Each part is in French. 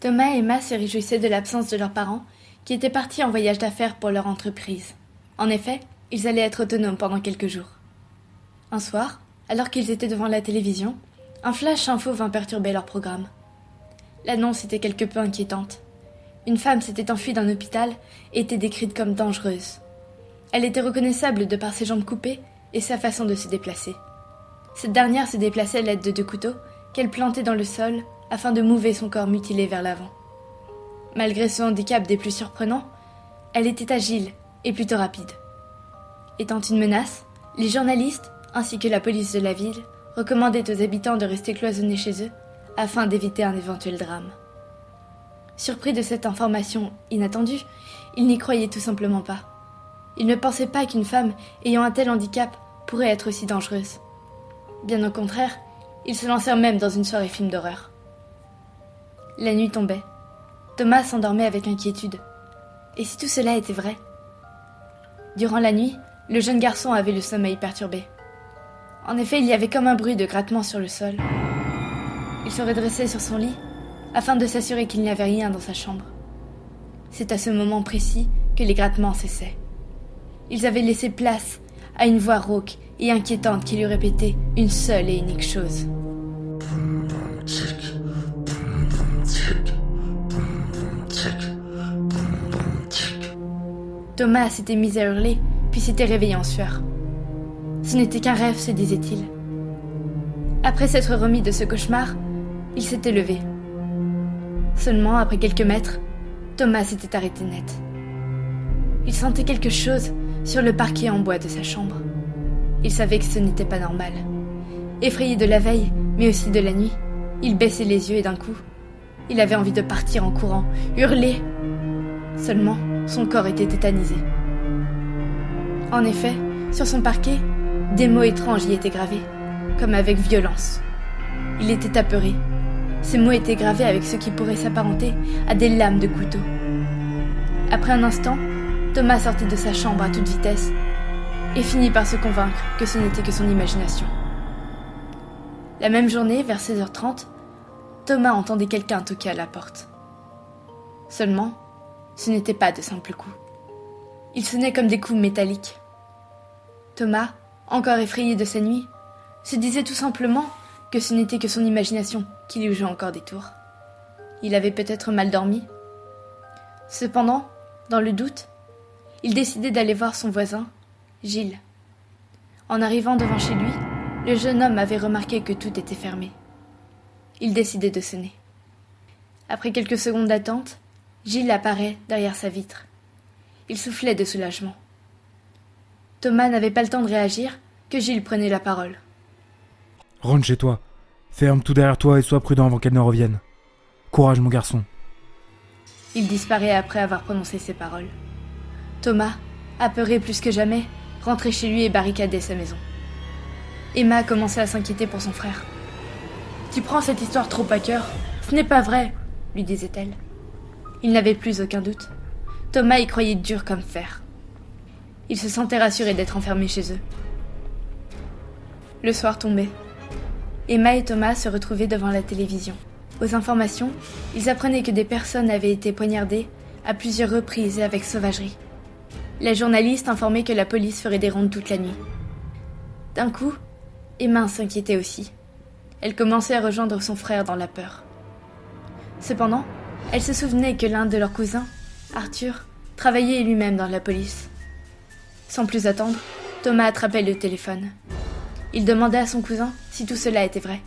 Thomas et Emma se réjouissaient de l'absence de leurs parents, qui étaient partis en voyage d'affaires pour leur entreprise. En effet, ils allaient être autonomes pendant quelques jours. Un soir, alors qu'ils étaient devant la télévision, un flash info vint perturber leur programme. L'annonce était quelque peu inquiétante. Une femme s'était enfuie d'un hôpital et était décrite comme dangereuse. Elle était reconnaissable de par ses jambes coupées et sa façon de se déplacer. Cette dernière se déplaçait à l'aide de 2 couteaux qu'elle plantait dans le sol afin de mouver son corps mutilé vers l'avant. Malgré ce handicap des plus surprenants, elle était agile et plutôt rapide. Étant une menace, les journalistes, ainsi que la police de la ville, recommandaient aux habitants de rester cloisonnés chez eux afin d'éviter un éventuel drame. Surpris de cette information inattendue, ils n'y croyaient tout simplement pas. Ils ne pensaient pas qu'une femme ayant un tel handicap pourrait être aussi dangereuse. Bien au contraire, ils se lancèrent même dans une soirée film d'horreur. La nuit tombait. Thomas s'endormait avec inquiétude. Et si tout cela était vrai? Durant la nuit, le jeune garçon avait le sommeil perturbé. En effet, il y avait comme un bruit de grattement sur le sol. Il se redressait sur son lit, afin de s'assurer qu'il n'y avait rien dans sa chambre. C'est à ce moment précis que les grattements cessaient. Ils avaient laissé place à une voix rauque et inquiétante qui lui répétait une seule et unique chose. Thomas s'était mis à hurler, puis s'était réveillé en sueur. Ce n'était qu'un rêve, se disait-il. Après s'être remis de ce cauchemar, il s'était levé. Seulement, après quelques mètres, Thomas s'était arrêté net. Il sentait quelque chose sur le parquet en bois de sa chambre. Il savait que ce n'était pas normal. Effrayé de la veille, mais aussi de la nuit, il baissait les yeux et d'un coup, il avait envie de partir en courant, hurler. Seulement, son corps était tétanisé. En effet, sur son parquet, des mots étranges y étaient gravés, comme avec violence. Il était apeuré. Ces mots étaient gravés avec ce qui pourrait s'apparenter à des lames de couteau. Après un instant, Thomas sortit de sa chambre à toute vitesse et finit par se convaincre que ce n'était que son imagination. La même journée, vers 16h30, Thomas entendait quelqu'un toquer à la porte. Seulement, ce n'était pas de simples coups. Ils sonnaient comme des coups métalliques. Thomas, encore effrayé de sa nuit, se disait tout simplement que ce n'était que son imagination qui lui jouait encore des tours. Il avait peut-être mal dormi. Cependant, dans le doute, il décidait d'aller voir son voisin, Gilles. En arrivant devant chez lui, le jeune homme avait remarqué que tout était fermé. Il décidait de sonner. Après quelques secondes d'attente, Gilles apparaît derrière sa vitre. Il soufflait de soulagement. Thomas n'avait pas le temps de réagir que Gilles prenait la parole. « Rentre chez toi. Ferme tout derrière toi et sois prudent avant qu'elle ne revienne. Courage, mon garçon. » Il disparaît après avoir prononcé ces paroles. Thomas, apeuré plus que jamais, rentrait chez lui et barricadait sa maison. Emma commençait à s'inquiéter pour son frère. « Tu prends cette histoire trop à cœur. Ce n'est pas vrai, » lui disait-elle. Il n'avait plus aucun doute. Thomas y croyait dur comme fer. Il se sentait rassuré d'être enfermé chez eux. Le soir tombait. Emma et Thomas se retrouvaient devant la télévision. Aux informations, ils apprenaient que des personnes avaient été poignardées à plusieurs reprises et avec sauvagerie. Les journalistes informaient que la police ferait des rondes toute la nuit. D'un coup, Emma s'inquiétait aussi. Elle commençait à rejoindre son frère dans la peur. Cependant, elle se souvenait que l'un de leurs cousins, Arthur, travaillait lui-même dans la police. Sans plus attendre, Thomas attrapait le téléphone. Il demandait à son cousin si tout cela était vrai,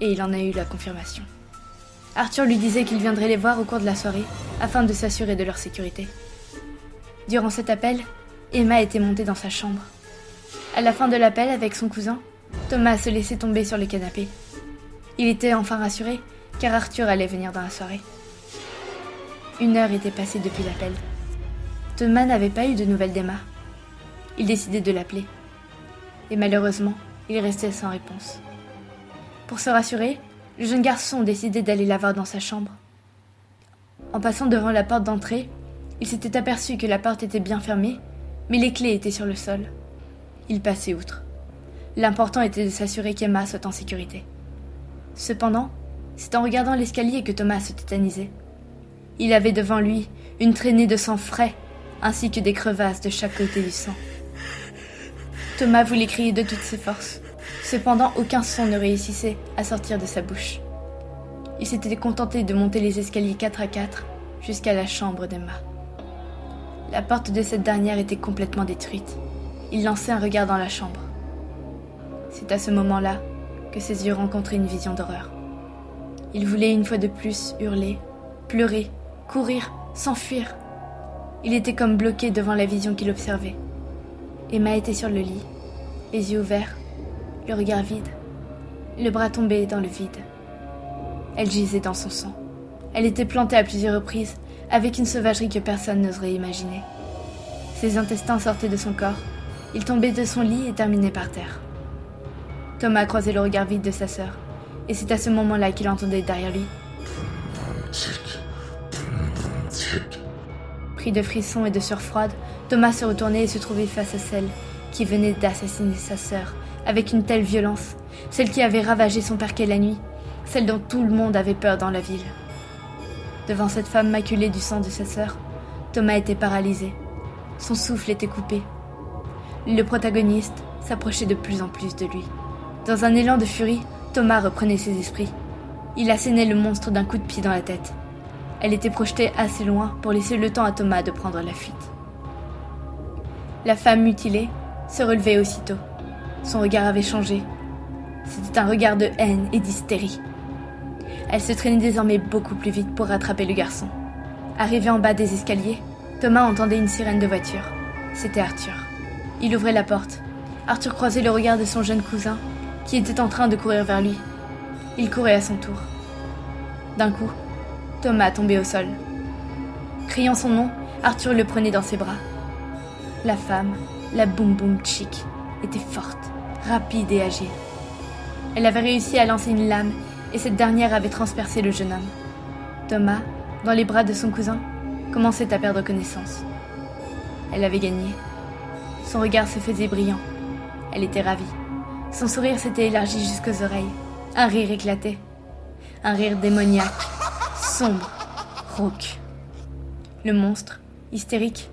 et il en a eu la confirmation. Arthur lui disait qu'il viendrait les voir au cours de la soirée, afin de s'assurer de leur sécurité. Durant cet appel, Emma était montée dans sa chambre. À la fin de l'appel avec son cousin, Thomas se laissait tomber sur le canapé. Il était enfin rassuré, car Arthur allait venir dans la soirée. 1 heure était passée depuis l'appel. Thomas n'avait pas eu de nouvelles d'Emma. Il décidait de l'appeler. Et malheureusement, il restait sans réponse. Pour se rassurer, le jeune garçon décidait d'aller la voir dans sa chambre. En passant devant la porte d'entrée, il s'était aperçu que la porte était bien fermée, mais les clés étaient sur le sol. Il passait outre. L'important était de s'assurer qu'Emma soit en sécurité. Cependant, C'est en regardant l'escalier que Thomas se tétanisait. Il avait devant lui une traînée de sang frais, ainsi que des crevasses de chaque côté du sang. Thomas voulait crier de toutes ses forces. Cependant, aucun son ne réussissait à sortir de sa bouche. Il s'était contenté de monter les escaliers 4 à 4 jusqu'à la chambre d'Emma. La porte de cette dernière était complètement détruite. Il lançait un regard dans la chambre. C'est à ce moment-là que ses yeux rencontraient une vision d'horreur. Il voulait une fois de plus hurler, pleurer, courir, s'enfuir. Il était comme bloqué devant la vision qu'il observait. Emma était sur le lit, les yeux ouverts, le regard vide, le bras tombé dans le vide. Elle gisait dans son sang. Elle était plantée à plusieurs reprises, avec une sauvagerie que personne n'oserait imaginer. Ses intestins sortaient de son corps, il tombait de son lit et terminait par terre. Thomas croisait le regard vide de sa sœur, et c'est à ce moment-là qu'il entendait derrière lui. Pris de frissons et de sueur froide, Thomas se retournait et se trouvait face à celle qui venait d'assassiner sa sœur, avec une telle violence, celle qui avait ravagé son parquet la nuit, celle dont tout le monde avait peur dans la ville. Devant cette femme maculée du sang de sa sœur, Thomas était paralysé. Son souffle était coupé. Le protagoniste s'approchait de plus en plus de lui. Dans un élan de furie, Thomas reprenait ses esprits. Il assénait le monstre d'un coup de pied dans la tête. Elle était projetée assez loin pour laisser le temps à Thomas de prendre la fuite. La femme mutilée se relevait aussitôt. Son regard avait changé. C'était un regard de haine et d'hystérie. Elle se traînait désormais beaucoup plus vite pour rattraper le garçon. Arrivé en bas des escaliers, Thomas entendait une sirène de voiture. C'était Arthur. Il ouvrait la porte. Arthur croisait le regard de son jeune cousin, qui était en train de courir vers lui. Il courait à son tour. D'un coup, Thomas tombait au sol. Criant son nom, Arthur le prenait dans ses bras. La femme, la Boom Boom Chick, était forte, rapide et agile. Elle avait réussi à lancer une lame et cette dernière avait transpercé le jeune homme. Thomas, dans les bras de son cousin, commençait à perdre connaissance. Elle avait gagné. Son regard se faisait brillant. Elle était ravie. Son sourire s'était élargi jusqu'aux oreilles. Un rire éclatait. Un rire démoniaque, sombre, rauque. Le monstre, hystérique,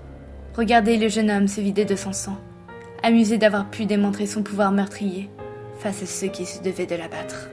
regardait le jeune homme se vider de son sang, amusé d'avoir pu démontrer son pouvoir meurtrier face à ceux qui se devaient de l'abattre.